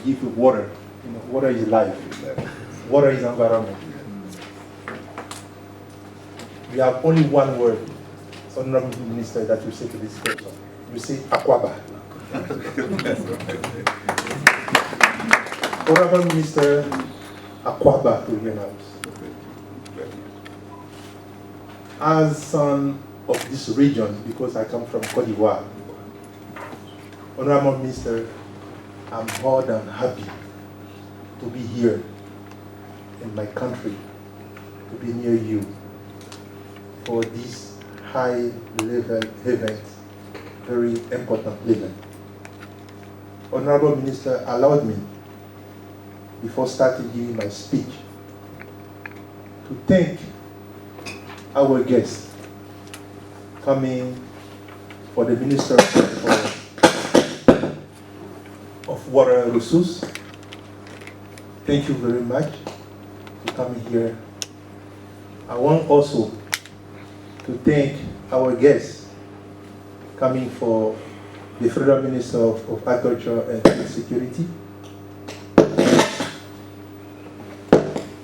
give you water. You know, water is life. Water is environment. We have only one word, Honorable Minister, that you say to this person. You say Akwaba. Honorable Minister, Akwaba to your house. As son of this region, because I come from Côte d'Ivoire, Honorable Minister, I'm more than happy to be here in my country, to be near you for this high-level event, very important event. Honorable Minister allowed me, before starting giving my speech, to thank our guests coming for the Minister of Water Resources. Thank you very much for coming here. I want also to thank our guests coming for the Federal Minister of Agriculture and Food Security.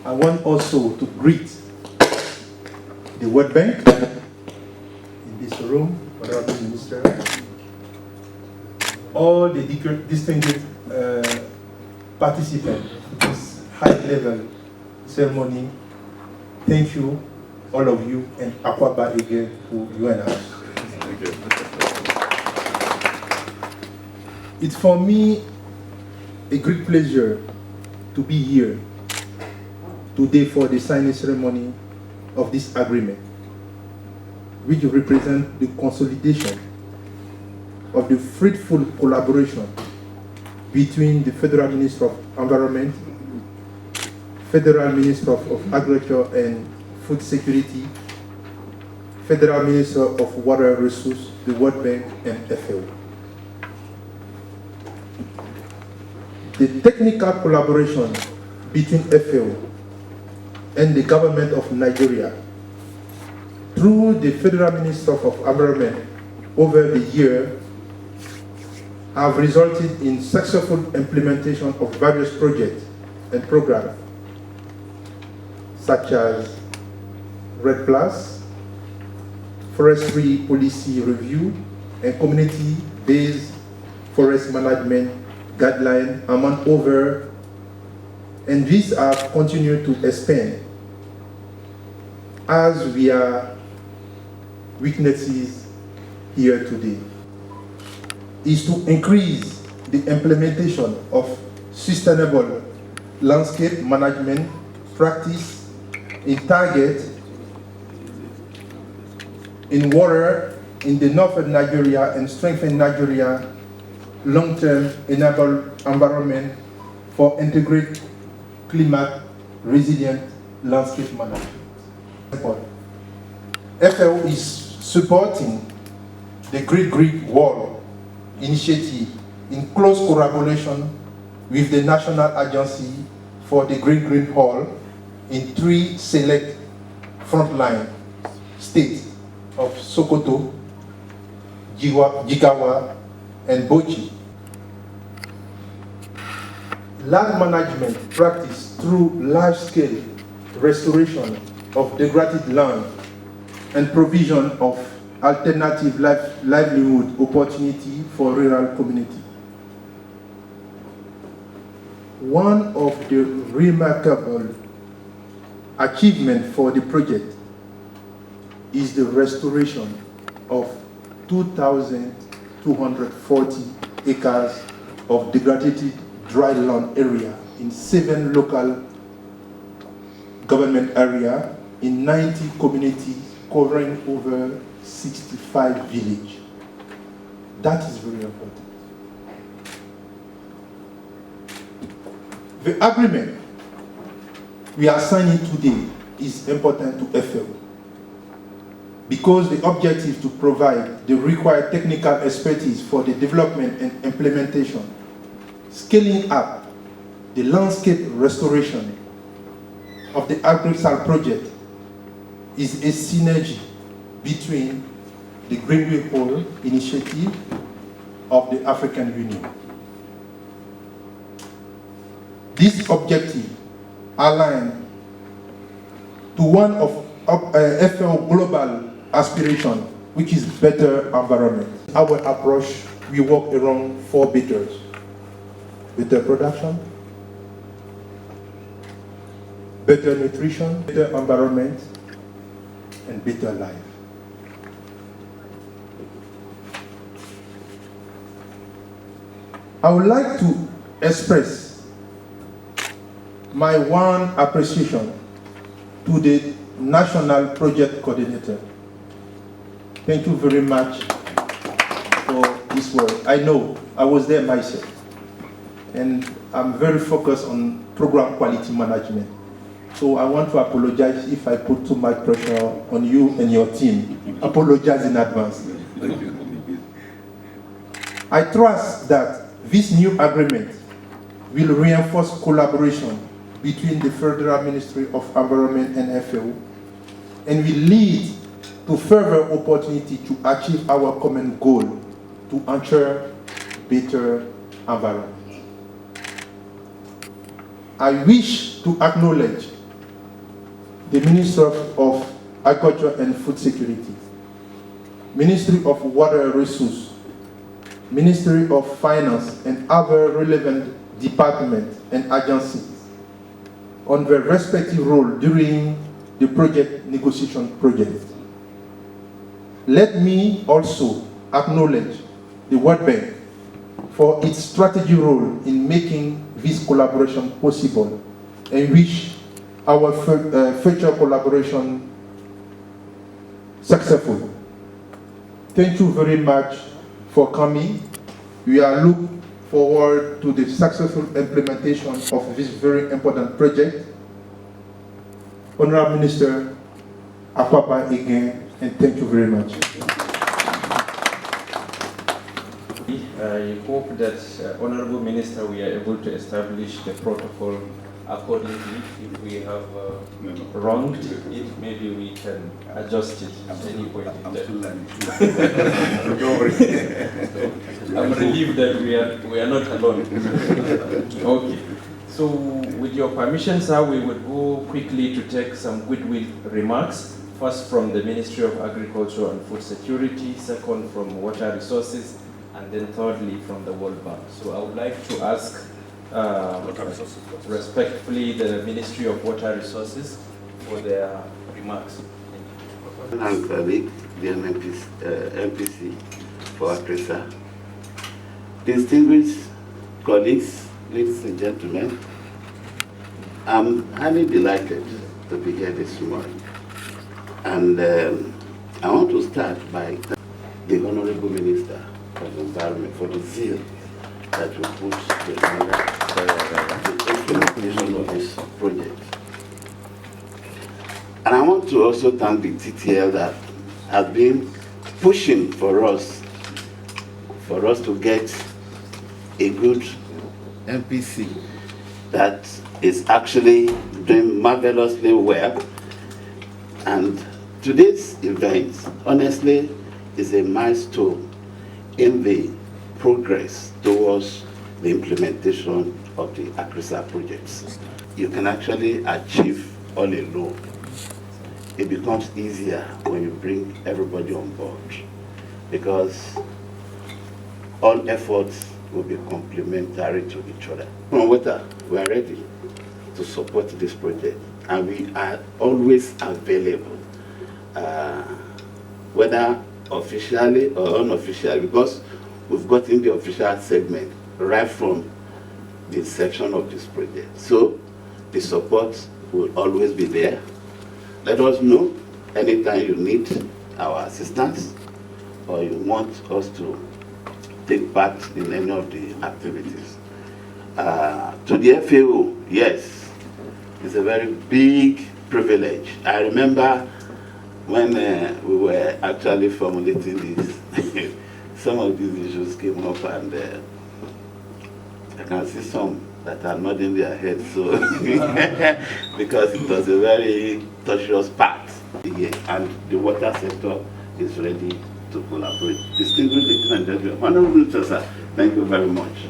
I want also to greet the World Bank in this room, Honorable Minister, all the distinguished participants to this high-level ceremony. Thank you, all of you, and Akwaba again to you and us. Thank you. It's for me a great pleasure to be here today for the signing ceremony of this agreement, which represents the consolidation of the fruitful collaboration between the Federal Minister of Environment, Federal Minister of Agriculture and Food Security, Federal Minister of Water Resources, the World Bank, and FAO. The technical collaboration between FAO and the government of Nigeria through the Federal Minister of Environment over the year have resulted in successful implementation of various projects and programs such as RED Plus, Forestry Policy Review, and Community-Based Forest Management Guideline, among others, and these have continued to expand as we are witnesses here today, is to increase the implementation of sustainable landscape management practice in target in water in the northern Nigeria and strengthen Nigeria long-term environment for integrated climate resilient landscape management. FAO is supporting the Great Greek Wall initiative in close collaboration with the National Agency for the Great Green Wall in 3 select frontline states of Sokoto, Jigawa, and Bauchi. Land management practice through large-scale restoration of degraded land and provision of alternative livelihood opportunity for rural community. One of the remarkable achievements for the project is the restoration of 2,240 acres of degraded dry land area in 7 local government areas in 90 communities covering over 65 villages. That is very important. The agreement we are signing today is important to FAO because the objective to provide the required technical expertise for the development and implementation, scaling up the landscape restoration of the agricultural project is a synergy between the Greenway Whole initiative of the African Union. This objective aligns to one of FAO global aspiration, which is better environment. Our approach, we work around 4 betters: better production, better nutrition, better environment, and better life. I would like to express my warm appreciation to the National Project Coordinator. Thank you very much for this work. I know I was there myself, and I'm very focused on program quality management. So I want to apologize if I put too much pressure on you and your team. Apologize in advance. I trust that this new agreement will reinforce collaboration between the Federal Ministry of Environment and FAO, and will lead to further opportunity to achieve our common goal to ensure better environment. I wish to acknowledge the Minister of Agriculture and Food Security, Ministry of Water Resources, Ministry of Finance, and other relevant departments and agencies on their respective role during the project negotiation project. Let me also acknowledge the World Bank for its strategic role in making this collaboration possible, and wish our future collaboration successful. Thank you very much for coming. We are looking forward to the successful implementation of this very important project. Honorable Minister, Akwapa again, and thank you very much. I hope that, Honorable Minister, we are able to establish the protocol accordingly. If we have wronged it, maybe we can adjust it at any point in time. I'm relieved that we are not alone. Okay. So, with your permission, sir, we would go quickly to take some goodwill remarks. First from the Ministry of Agriculture and Food Security, second from Water Resources, and then thirdly from the World Bank. So I would like to ask respectfully the Ministry of Water Resources for their remarks. And colleague, the MPC for APRESA. Distinguished colleagues, ladies and gentlemen, I'm highly delighted to be here this morning. And I want to start by thanking the Honorable Minister of Environment for the zeal that we put the implementation of this project. And I want to also thank the TTL that has been pushing for us to get a good MPC that is actually doing marvelously well. And today's event, honestly, is a milestone in the progress towards the implementation of the APRESA projects. You can actually achieve all alone. It becomes easier when you bring everybody on board, because all efforts will be complementary to each other. From water, we are ready to support this project, and we are always available, whether officially or unofficially, because we've got in the official segment right from the inception of this project. So the support will always be there. Let us know anytime you need our assistance or you want us to take part in any of the activities. To the FAO, yes, it's a very big privilege. I remember when we were actually formulating this, some of these issues came up, and I can see some that are nodding their heads, so because it was a very touchiest part. And the water sector is ready to collaborate. Distinguished ladies and gentlemen, Honorable Minister, sir, thank you very much.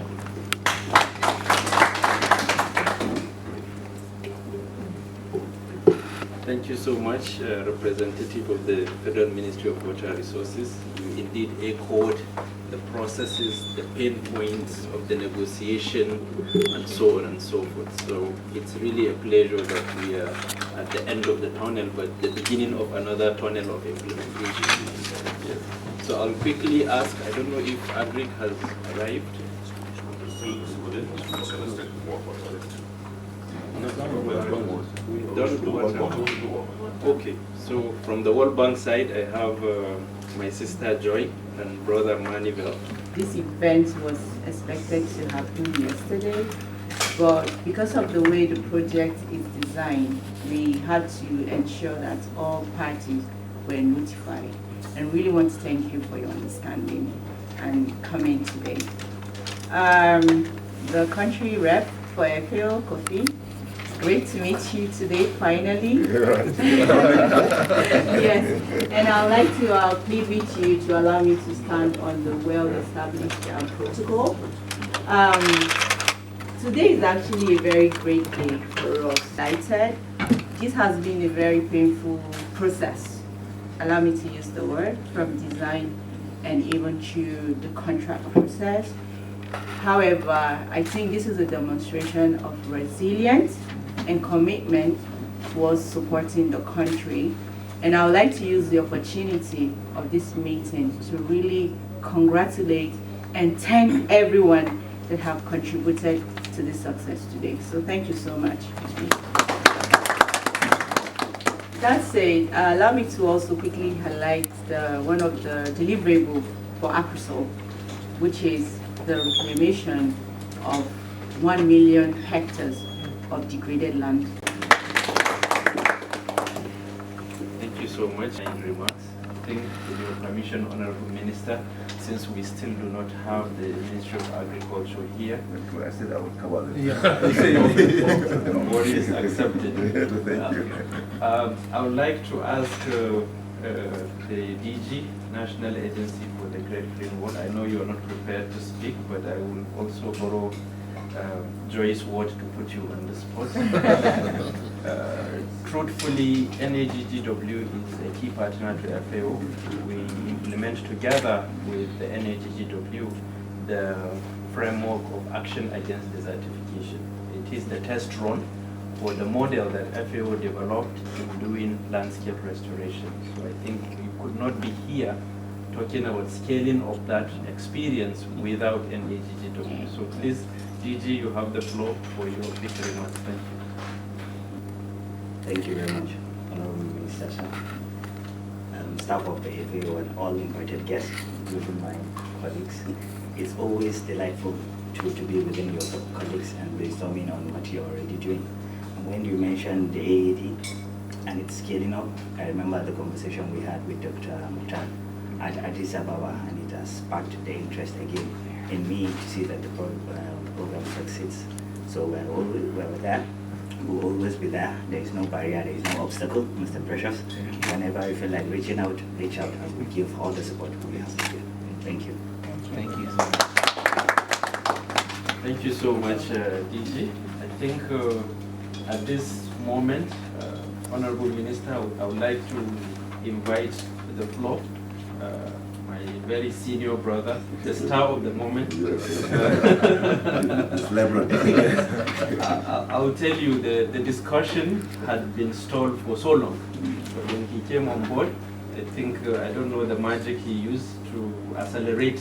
Thank you so much, representative of the Federal Ministry of Water Resources. You indeed echoed the processes, the pain points of the negotiation, and so on and so forth. So it's really a pleasure that we are at the end of the tunnel, but the beginning of another tunnel of implementation. Yes. So I'll quickly ask, I don't know if Agric has arrived. Okay, so from the World Bank side, I have my sister Joy and brother Manivel. This event was expected to happen yesterday, but because of the way the project is designed, we had to ensure that all parties were notified. And really want to thank you for your understanding and coming today. The country rep for FAO, Kofi, great to meet you today, finally. Yes, and I'd like to plead with you to allow me to stand on the well-established protocol. Today is actually a very great day for us. I said, this has been a very painful process. Allow me to use the word, from design and even through the contract process. However, I think this is a demonstration of resilience and commitment towards supporting the country. And I would like to use the opportunity of this meeting to really congratulate and thank everyone that have contributed to this success today. So thank you so much. That said, allow me to also quickly highlight one of the deliverables for APRISOL, which is the reclamation of 1 million hectares of degraded land. Thank you so much. In remarks, I think, with your permission, Honorable Minister, since we still do not have the Ministry of Agriculture here, I said I would cover it. the word is accepted. Thank you. I would like to ask the DG, National Agency for the Great Green Wall. I know you are not prepared to speak, but I will also borrow Joy's word to put you on the spot. Truthfully, NAGGW is a key partner to FAO. We implement together with the NAGGW the framework of action against desertification. It is the test run for the model that FAO developed in doing landscape restoration. So I think we could not be here talking about scaling of that experience without NAGGW. So please, DG, you have the floor for your big remarks. Thank you. Thank you very much, Honorable Minister, staff of the FAO and all invited guests, including my colleagues. It's always delightful to be within your colleagues and brainstorming on what you're already doing. And when you mentioned the AAD and its scaling up, I remember the conversation we had with Dr. Mutan at Addis Ababa, and it has sparked the interest again in me to see that the program succeeds. So we're there. We'll always be there. There is no barrier, there is no obstacle, Mr. Precious. Whenever you feel like reaching out, reach out, and we'll give all the support we have to give. Thank you. Thank you. Thank you so much, DG. I think at this moment, Honorable Minister, I would like to invite to the floor my very senior brother, the star of the moment. I'll tell you, the discussion had been stalled for so long. But when he came on board, I think, I don't know the magic he used to accelerate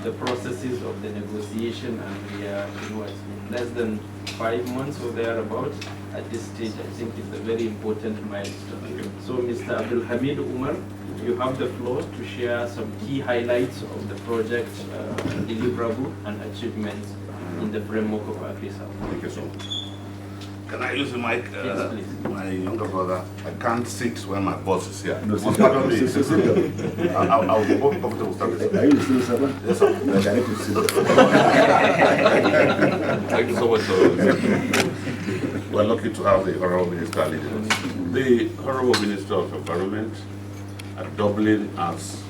the processes of the negotiation, and we are in less than 5 months or thereabout. At this stage, I think it's a very important milestone. So, Mr. Abdul Hamid Umar, you have the floor to share some key highlights of the project deliverable and achievements in the framework of AgriSouth. Thank you so much. Can I use the mic? Yes, please. My younger brother, I can't sit when my boss is here. No, Must pardon me. I'll be more comfortable standing. Are you the civil servant? Yes, sir. Like I need to sit. Thank you so much, sir. We're lucky to have the Honorable Minister leading us. The Honorable Minister of Environment at Dublin as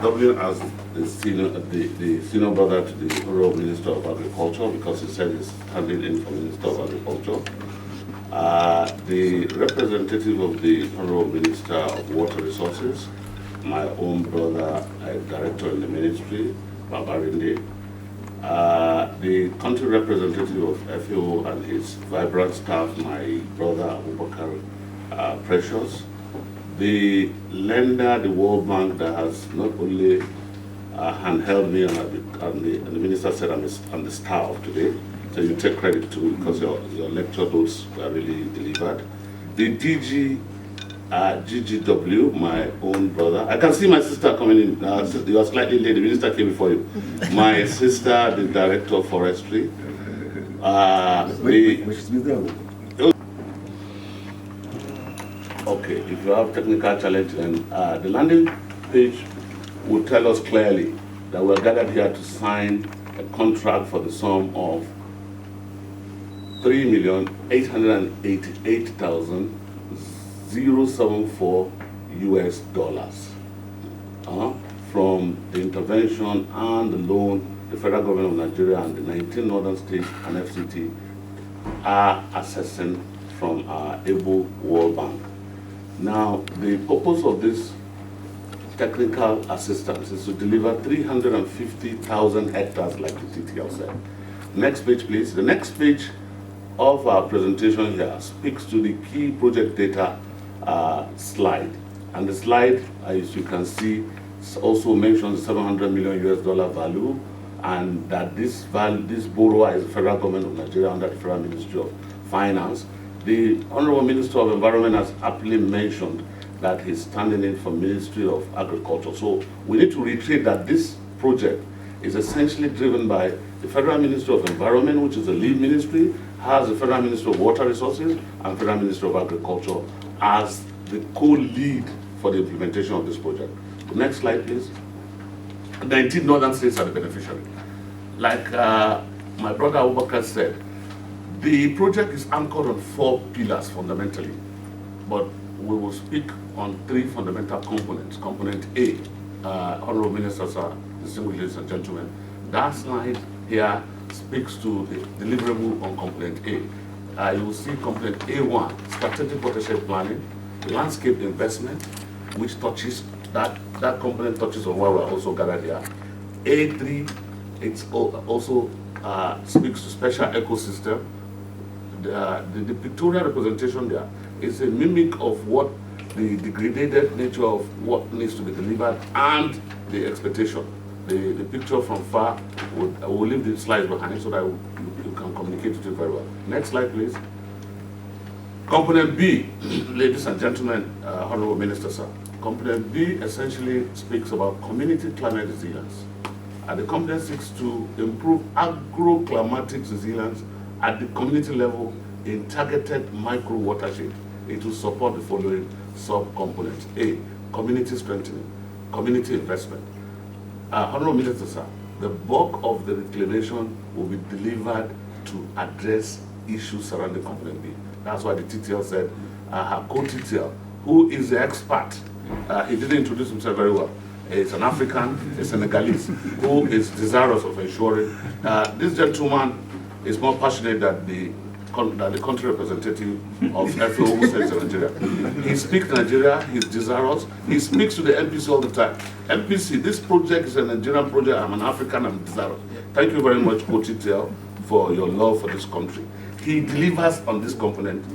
the doubling as the senior brother to the Honorable Minister of Agriculture, because he said he's standing in for Minister of Agriculture. The representative of the Honorable Minister of Water Resources, my own brother, Director in the Ministry, Babarinde. The country representative of FAO and his vibrant staff, my brother Abubakar Precious. The lender, the World Bank, that has not only handheld me, and the minister said I'm the star of today, so you take credit too, because your lecture notes were really delivered. The DG, GGW, my own brother. I can see my sister coming in. You are slightly late. The minister came before you. My sister, the director of forestry. Okay, if you have technical challenge, then the landing page will tell us clearly that we're gathered here to sign a contract for the sum of $3,888,074 US from the intervention and the loan the federal government of Nigeria and the 19 northern states and FCT are assessing from our able World Bank. Now, the purpose of this technical assistance is to deliver 350,000 hectares, like the TTL said. Next page, please. The next page of our presentation here speaks to the key project data slide. And the slide, as you can see, also mentions $700 million US value, and that this borrower is the federal government of Nigeria under the Federal Ministry of Finance. The Honorable Minister of Environment has aptly mentioned that he's standing in for Ministry of Agriculture. So we need to reiterate that this project is essentially driven by the Federal Ministry of Environment, which is the lead ministry, has the Federal Ministry of Water Resources and Federal Ministry of Agriculture as the co-lead for the implementation of this project. The next slide, please. 19 northern states are the beneficiary. Like my brother Abubakar said, the project is anchored on 4 pillars fundamentally, but we will speak on 3 fundamental components. Component A, Honorable Minister, sir, distinguished ladies and gentlemen, that slide here speaks to the deliverable on component A. You will see component A1, strategic watershed planning, landscape investment, which touches, that component touches on where we're also gathered here. A3, it's also speaks to special ecosystem. The pictorial representation there is a mimic of what the degraded nature of what needs to be delivered and the expectation. The picture from far, I will leave the slides behind so that you can communicate with it very well. Next slide, please. Component B, ladies and gentlemen, Honorable Minister, sir. Component B essentially speaks about community climate resilience. And the component seeks to improve agroclimatic resilience at the community level in targeted micro watershed. It will support the following sub-components. A, community strengthening, community investment. Honorable Minister, sir, the bulk of the reclamation will be delivered to address issues surrounding component B. That's why the TTL said, her co-TTL, who is the expert, he didn't introduce himself very well. He's an African, a Senegalese, who is desirous of ensuring. This gentleman is more passionate than the country representative of FAO who says Nigeria. He speaks Nigeria, he's desirous, he speaks to the MPC all the time. MPC, this project is a Nigerian project, I'm an African, I'm desirous. Thank you very much, Co-TTL, for your love for this country. He delivers on this component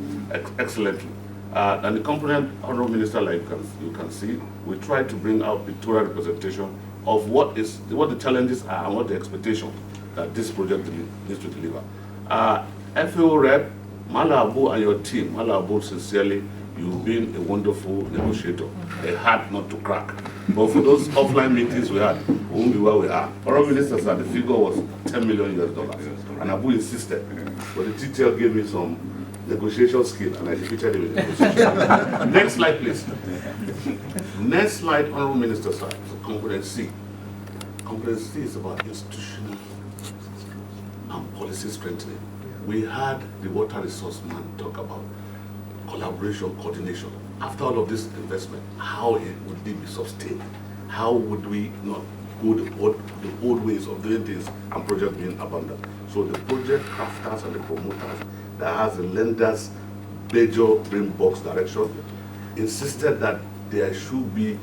excellently. And the component, Honorable Minister, like you can see, we try to bring out pictorial representation of what the challenges are and what the expectation that this project needs to deliver. FAO rep, Malabu and your team, Malabu, sincerely, you've been a wonderful negotiator, a hard nut to crack. But for those offline meetings we had, we won't be where we are. Honorable Minister said the figure was $10 million US, and Abu insisted, but the TTL gave me some negotiation skill, and I defeated him in negotiation. Next slide, please. Next slide, Honorable Minister, sir, component C. Component C is about institutional and policy strengthening. We had the water resource man talk about collaboration, coordination. After all of this investment, how would it be sustained? how would we not go the old ways of doing things and project being abandoned? So the project crafters and the promoters that has the lenders' major brain box direction insisted that there should be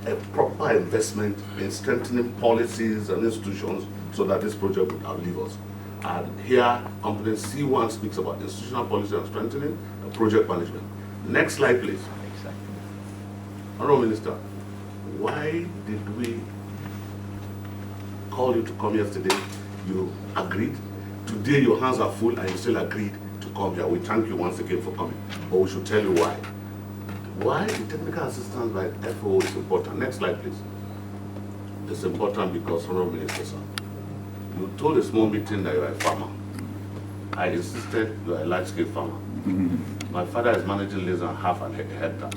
a proper investment in strengthening policies and institutions so that this project would outlive us. And here, component C1 speaks about institutional policy and strengthening and project management. Next slide, please. Honorable Minister, why did we call you to come yesterday? You agreed. Today your hands are full and you still agreed to come here. We thank you once again for coming, but we should tell you why. Why the technical assistance by FAO is important. Next slide, please. It's important because, Honorable Minister, sir, you told a small meeting that you are a farmer. I insisted you are a large-scale farmer. My father is managing less than half a hectare,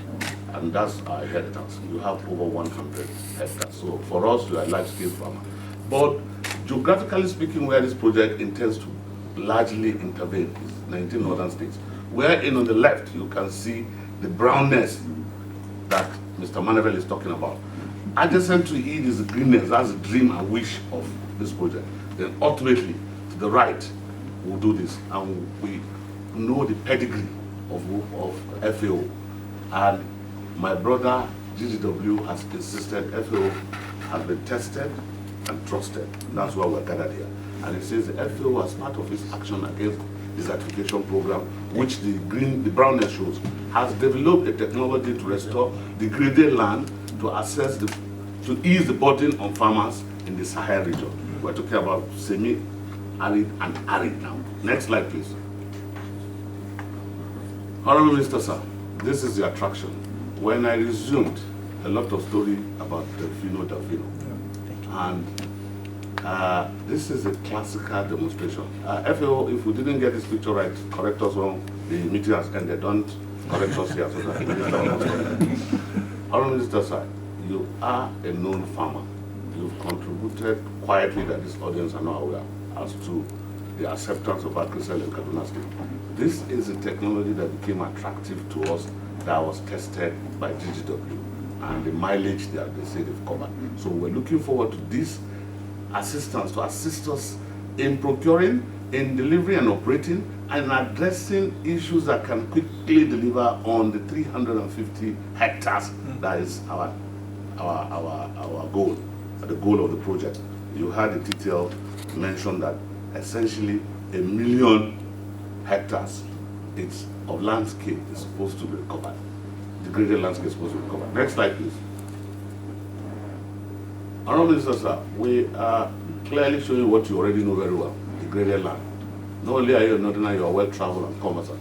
and that's our hectares. You have over 100 hectares. So for us, you are a large-scale farmer. But geographically speaking, where this project intends to largely intervene is 19 northern states. Wherein on the left, you can see the brownness that Mr. Manuel is talking about. Adjacent to it is the greenness. That's the dream and wish of this project. Then ultimately, to the right, we'll do this. And we know the pedigree of FAO. And my brother, GGW, has insisted FAO has been tested and trusted. That's why we're gathered here. And it says the FAO, as part of its action against desertification program, which the brownness shows, has developed a technology to restore degraded land to ease the burden on farmers in the Sahel region. We're talking about semi-arid and arid now. Next slide, please. Honorable Minister, sir, this is the attraction. When I resumed, a lot of story about delphino. And this is a classical demonstration. FAO, if we didn't get this picture right, correct us when the meeting has ended. Don't correct us here. So that Honorable Minister, sir, you are a known farmer. You've contributed quietly that this audience are not aware as to the acceptance of agriculture in Kaduna State. This is a technology that became attractive to us that was tested by GGW and the mileage that they say they've covered. So we're looking forward to this assistance to assist us in procuring, in delivering and operating, and addressing issues that can quickly deliver on the 350 hectares that is our goal, the goal of the project. You had the detail mentioned that essentially 1 million hectares of landscape is supposed to be recovered. Degraded landscape is supposed to be recovered. Next slide, please. Honorable Minister, sir, we are clearly showing what you already know very well, degraded land. Not only are you not only you are well traveled and conversant.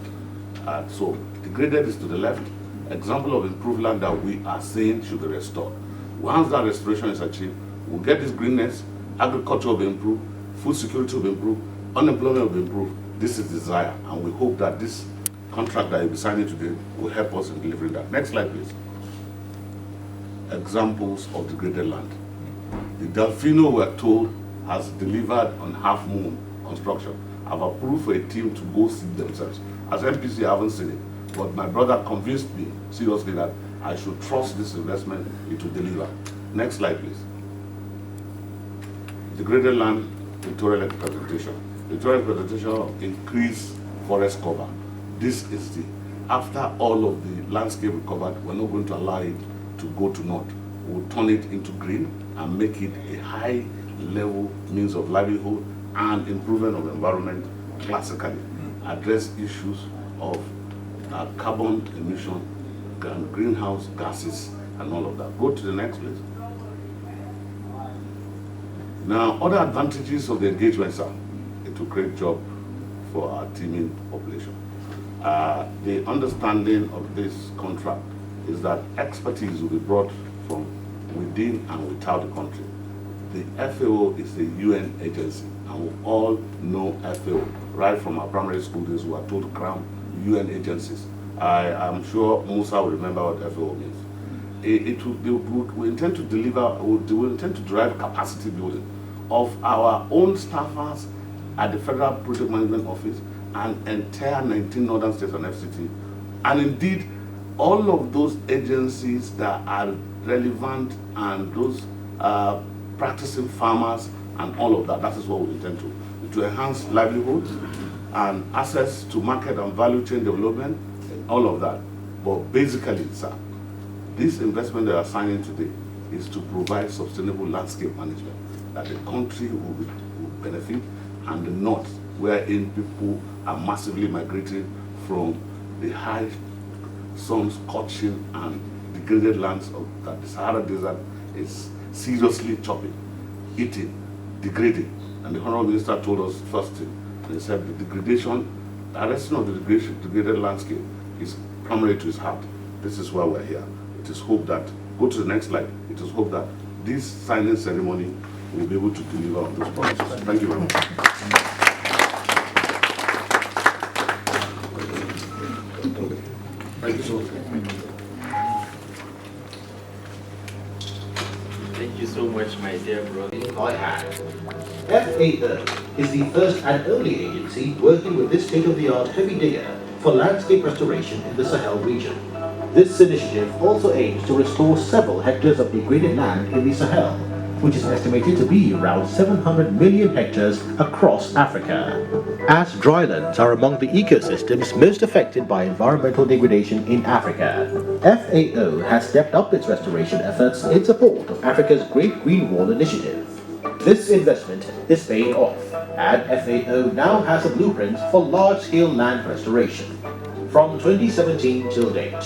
So degraded is to the left. Example of improved land that we are saying should be restored. Once that restoration is achieved, we'll get this greenness, agriculture will be improved, food security will be improved, unemployment will be improved. This is desire, and we hope that this contract that you'll be signing today will help us in delivering that. Next slide, please. Examples of degraded land. The delphino, we're told, has delivered on Half Moon construction. I've approved for a team to go see themselves. As MPC, I haven't seen it, but my brother convinced me seriously that I should trust this investment, it will deliver. Next slide, please. Degraded land, pictorial representation. Pictorial representation increased forest cover. This is after all of the landscape recovered, we're not going to allow it to go to north. We'll turn it into green and make it a high level means of livelihood and improvement of environment classically. Address issues of carbon emission and greenhouse gases and all of that. Go to the next, please. Now, other advantages of the engagement, sir, it will create job for our teeming population. The understanding of this contract is that expertise will be brought from within and without the country. The FAO is a UN agency, and we all know FAO. Right from our primary school days, we are told to crown UN agencies. I am sure Musa will remember what FAO means. We intend to deliver, we intend to drive capacity building of our own staffers at the Federal Project Management Office and entire 19 northern states and FCT, and indeed all of those agencies that are relevant and those practicing farmers and all of that. That is what we intend to enhance livelihoods and access to market and value chain development, and all of that. But basically, sir, this investment they are signing today is to provide sustainable landscape management that the country will benefit, and the north, wherein people are massively migrating from the high sun-scorching and degraded lands of that the Sahara Desert is seriously chopping, eating, degrading. And the Honorable Minister told us first thing, he said the degradation, the arresting of the degraded landscape is primary to his heart. This is why we're here. It is hope that, go to the next slide, it is hope that this signing ceremony will be able to deliver on those promises. Thank you very much. Thank you so much. Thank you so much, my dear brother. I have. FAO is the first and only agency working with this state-of-the-art heavy digger for landscape restoration in the Sahel region. This initiative also aims to restore several hectares of degraded land in the Sahel, which is estimated to be around 700 million hectares across Africa. As drylands are among the ecosystems most affected by environmental degradation in Africa, FAO has stepped up its restoration efforts in support of Africa's Great Green Wall initiative. This investment is paying off, and FAO now has a blueprint for large-scale land restoration. From 2017 till date,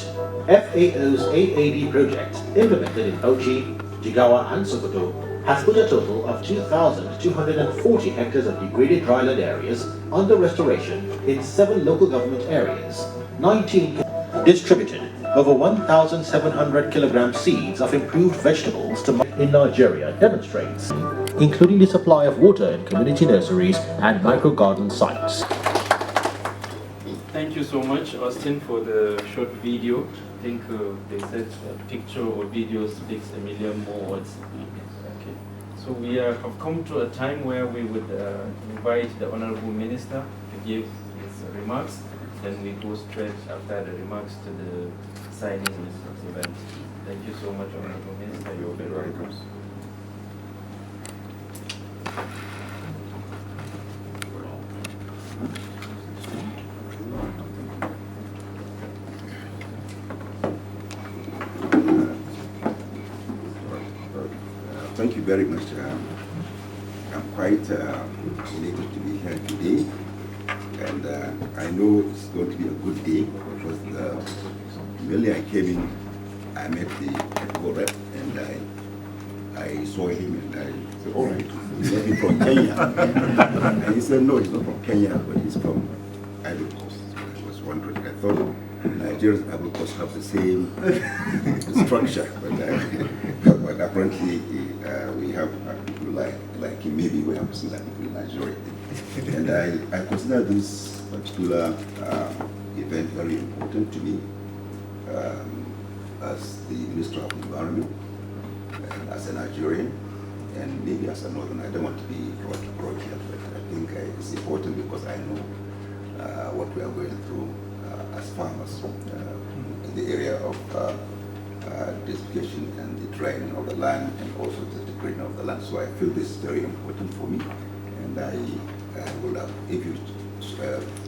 FAO's AAD project, implemented in Bauchi, Jigawa and Sokoto, has put a total of 2,240 hectares of degraded dryland areas under restoration in 7 local government areas, 19 distributed over 1,700 kilogram seeds of improved vegetables to in Nigeria demonstrates, including the supply of water in community nurseries and micro-garden sites. Thank you so much, Austin, for the short video. I think they said a picture or video speaks a million more words. Okay. So we have come to a time where we would invite the Honorable Minister to give his remarks. Then we go straight after the remarks to the signing event. Thank you so much, Honorable Minister. You're very welcome. Thank you very much. I'm quite elated to be here today, and I know it's going to be a good day because immediately I came in, I met the FAO rep, and I saw him, and I said, all right, he's from Kenya. And he said, no, he's not from Kenya, but he's from Ivory Coast. I was wondering, I thought Nigerians and Ivory Coast have the same structure, but apparently we have people like him. Maybe we have seen that people in Nigeria. And I consider this particular event very important to me as the Minister of Environment, and as a Nigerian, and maybe as a Northern. I don't want to be parochial, but I think it's important because I know what we are going through as farmers in the area of desertification and the draining of the land, and also the degrading of the land. So I feel this is very important for me, and I will have, if you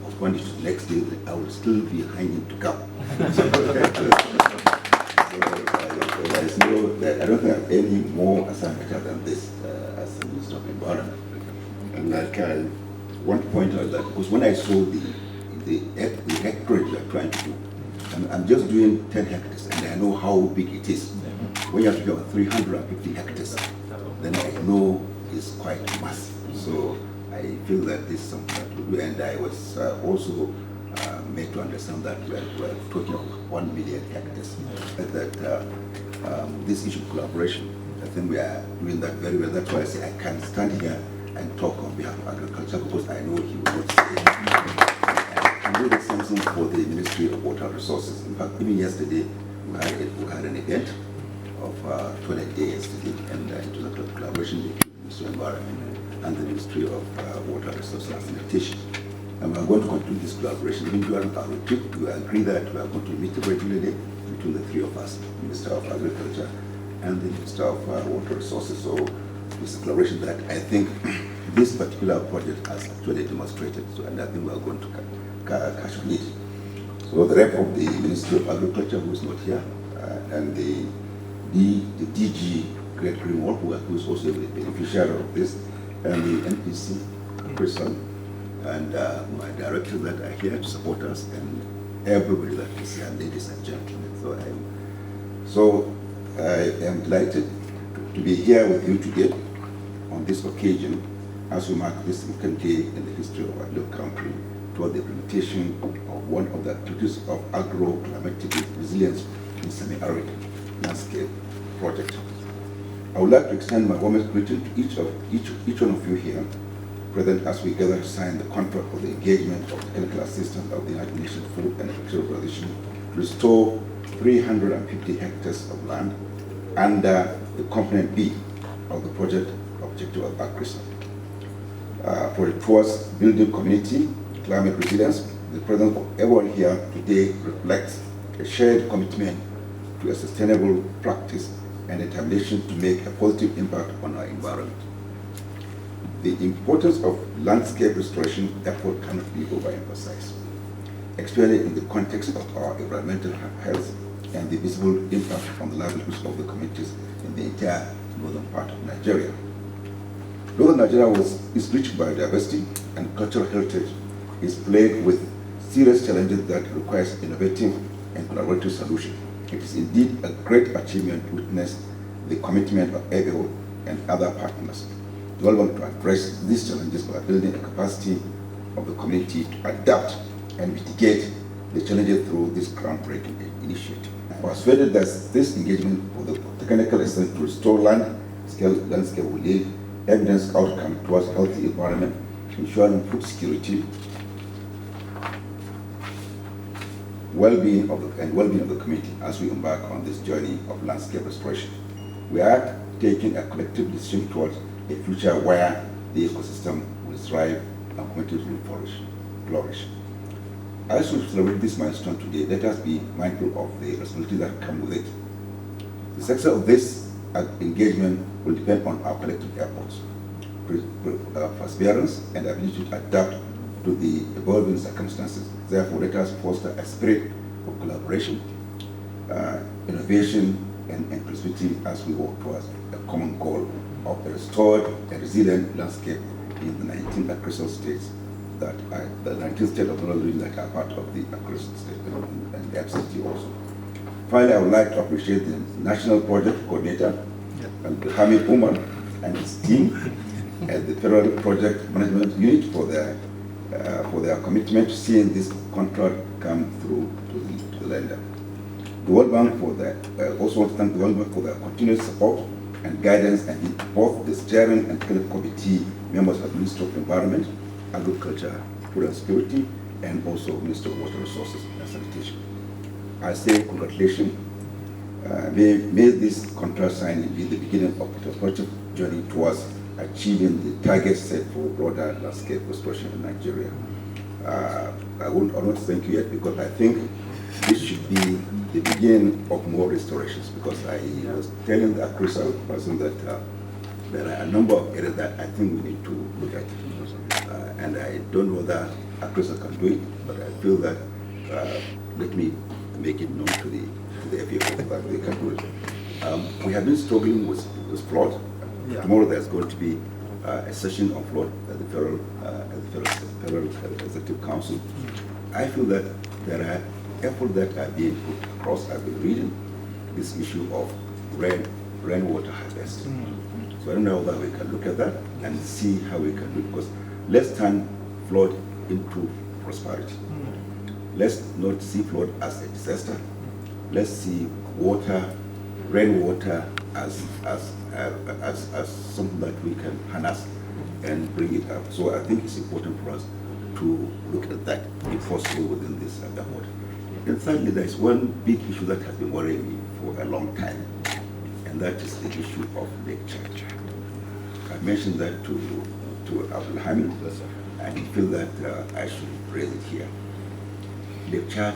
postpone it to the next day, I will still be hanging to come. There's no, I don't think I have any more assignment than this as the Minister of Environment. And like I want to point out that because when I saw the hectares we are trying to do, I'm just doing 10 hectares, and I know how big it is. When you have to go 350 hectares, then I know it's quite massive. So I feel that this is something that we'll do, and I was also made to understand that we're talking of 1 million hectares. That this issue of collaboration, I think we are doing that very well. That's why I say I can't stand here and talk on behalf of agriculture, because I know he will not say it. I do the same thing for the Ministry of Water Resources. In fact, even yesterday, we had an event of 20 days yesterday, and it was a collaboration between the Ministry of Environment and the Ministry of Water Resources and Sanitation. And we are going to continue this collaboration. Even during our retreat, we agree that we are going to meet regularly between the three of us, Minister of Agriculture, and the Minister of Water Resources. So it's a collaboration that I think this particular project has actually demonstrated. So, and I think we are going to cash on it. So the rep of the Ministry of Agriculture, who is not here, and the DG Great Green Wall, who is also the beneficiary of this, and the NPC person, and my directors that are here to support us, and everybody that is here, ladies and gentlemen. So I am delighted to be here with you today on this occasion as we mark this important day in the history of our little country toward the implementation of one of the activities of agro-climatic resilience in semi-arid landscape project. I would like to extend my warmest greeting to each one of you here present as we gather to sign the contract for the engagement of technical assistance of the United Nations Food and Agriculture Organization to restore 350 hectares of land under the component B of the project objective of AgriSA. Project towards building community climate resilience. The presence of everyone here today reflects a shared commitment to a sustainable practice and determination to make a positive impact on our environment. The importance of landscape restoration effort cannot be overemphasized, especially in the context of our environmental health and the visible impact on the livelihoods of the communities in the entire northern part of Nigeria. Northern Nigeria is rich by diversity, and cultural heritage is plagued with serious challenges that requires innovative and collaborative solutions. It is indeed a great achievement to witness the commitment of FAO and other partners to to address these challenges by building a capacity of the community to adapt and mitigate the challenges through this groundbreaking initiative. I am persuaded that this engagement for the technical assistance to restore landscape will lead evidence outcome towards healthy environment, ensuring food security, well-being of the community as we embark on this journey of landscape restoration. We are taking a collective decision towards a future where the ecosystem will thrive and communities will flourish. As we celebrate this milestone today, let us be mindful of the responsibilities that come with it. The success of this engagement will depend on our collective efforts, perseverance, and ability to adapt to the evolving circumstances. Therefore, let us foster a spirit of collaboration, innovation, and inclusivity as we work towards a common goal of a restored and resilient landscape in the 19 agricultural states that are the 19 states of the northern region that are part of the agricultural state and the FCT also. Finally, I would like to appreciate the National Project Coordinator, Hamid Umar, and his team, and the Federal Project Management Unit for their commitment to seeing this contract come through to the lender. The World Bank also want to thank the World Bank for their continuous support and guidance, and both the steering and technical committee members of the Ministry of Environment, Agriculture, Food and Security, and also Ministry of Water Resources and Sanitation. I say congratulations. May this contract signing be the beginning of a positive journey towards achieving the targets set for broader landscape restoration in Nigeria. I won't thank you yet because I think this should be the beginning of more restorations, because I was telling the agricultural person that there are a number of areas that I think we need to look at. And I don't know whether agriculture can do it, but I feel that let me make it known to the FAO that they can do it. We have been struggling with flood. Yeah. Tomorrow there's going to be a session on flood at the Federal Executive Council. I feel that there are efforts that are being put across. I've been reading this issue of rainwater harvest. So I don't know whether we can look at that and see how we can do it, because let's turn flood into prosperity. Let's not see flood as a disaster. Let's see rainwater as something that we can harness and bring it up. So I think it's important for us to look at that, if possible, within this effort. And thirdly, there is one big issue that has been worrying me for a long time, and that is the issue of Lake Chad. I mentioned that to Abdul Hamid, and he feels that I should raise it here. Lake Chad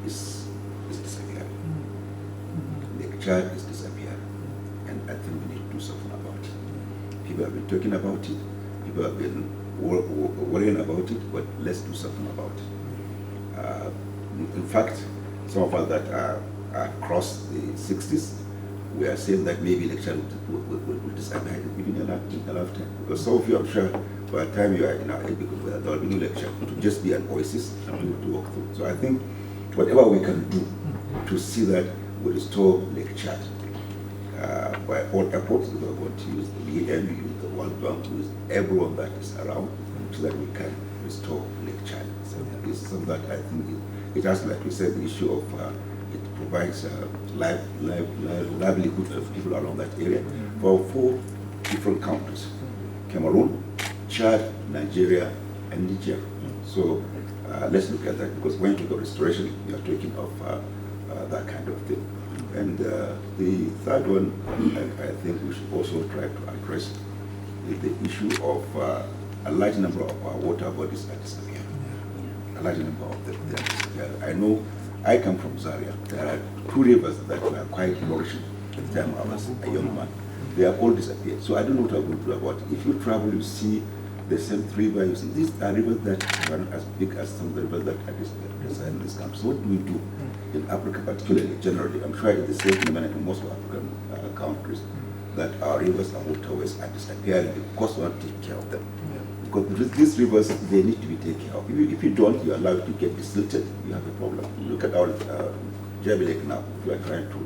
is disappearing. Lake Chad is disappearing. and I think we need to do something about it. People have been talking about it, people have been worrying about it, but let's do something about it. In fact, some of us that are across the 60s, we are saying that maybe election will disappear within a lifetime. Because some of you, I'm sure, by the time you are in our age, there will be no election, to just be an oasis to walk through. So I think whatever we can do to see that we restore Lake Chad, by all efforts, we are going to use the UN, we use the World Bank, we use everyone that is around, so that we can restore Lake Chad. So this is something that I think it has, like we said, the issue of it provides livelihood for people around that area for 4 different countries: Cameroon, Chad, Nigeria, and Niger. So let's look at that, because when you talk of restoration, you are talking of that kind of thing. And the third one, I think we should also try to address is the issue of a large number of our water bodies are disappearing. A large number of them are disappearing. I know I come from Zaria. There are 2 rivers that were quite flourishing at the time I was a young man. They have all disappeared. So I don't know what I'm going to do about it. If you travel, you see the same 3 rivers. These are rivers that are not as big as some of the rivers that are in this country. So what do we do in Africa, particularly, generally? I'm sure it's the same phenomenon in most African countries, that our rivers and waterways are disappearing because we don't take care of them. Because these rivers, they need to be taken care of. If you don't, you're allowed to get desilted, you have a problem. Look at our Jabi Lake now. We are trying to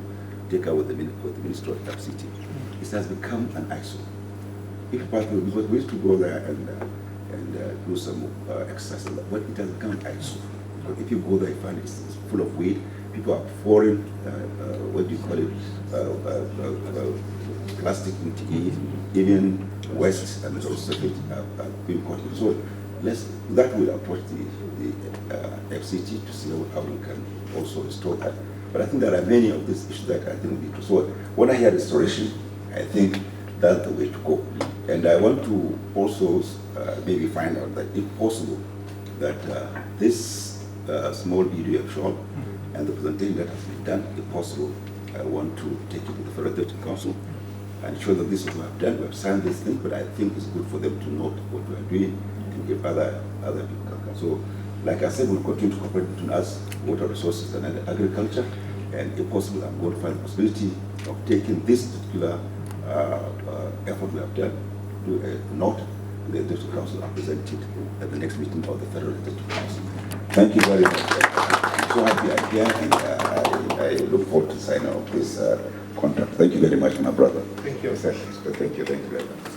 take out with the Ministry of Capacity. It has become an eyesore. If you pass through, because we used to go there and do some exercise, but it has become an eyesore. But if you go there, you find it's full of weed. People are pouring, what do you call it, plastic into it, even waste and the rest of it being caught. So that will approach the FCT to see how we can also restore that. But I think there are many of these issues that I think we need to solve. When I hear restoration, I think that's the way to go. And I want to also maybe find out that if possible, that this small video you have shown and the presentation that has been done, if possible, I want to take it to the Federal Executive Council and show that this is what we have done. We have signed this thing, but I think it's good for them to note what we are doing and give other people can come. So, like I said, we'll continue to cooperate between us, water resources and agriculture, and if possible, I'm going to find the possibility of taking this particular effort we have done to a note to the Executive Council and present it at the next meeting of the Federal Executive Council. Thank you very much. I'm so happy I'm here, and I look forward to signing off this contract. Thank you very much, my brother. Thank you. Thank you very much.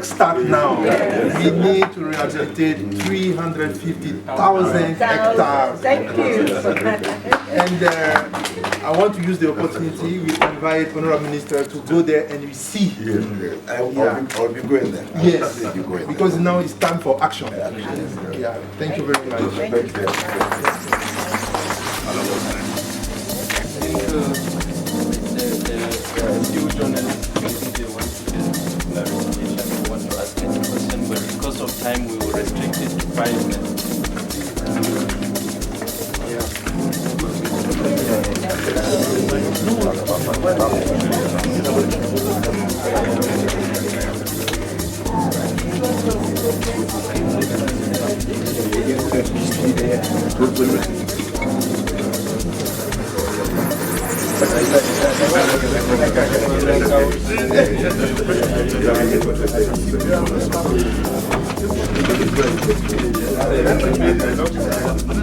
Start now. We need to rehabilitate 350,000 hectares. Thank you. And I want to use the opportunity, we invite Honorable Minister to go there and we see. I'll be going there. Yes, I'll be going there. because now it's time for action. Yeah, thank you very much. Thank you. The few journalists maybe they want to get clarification, they want to ask any question, but because of time we will restrict it to 5 minutes. Thank you.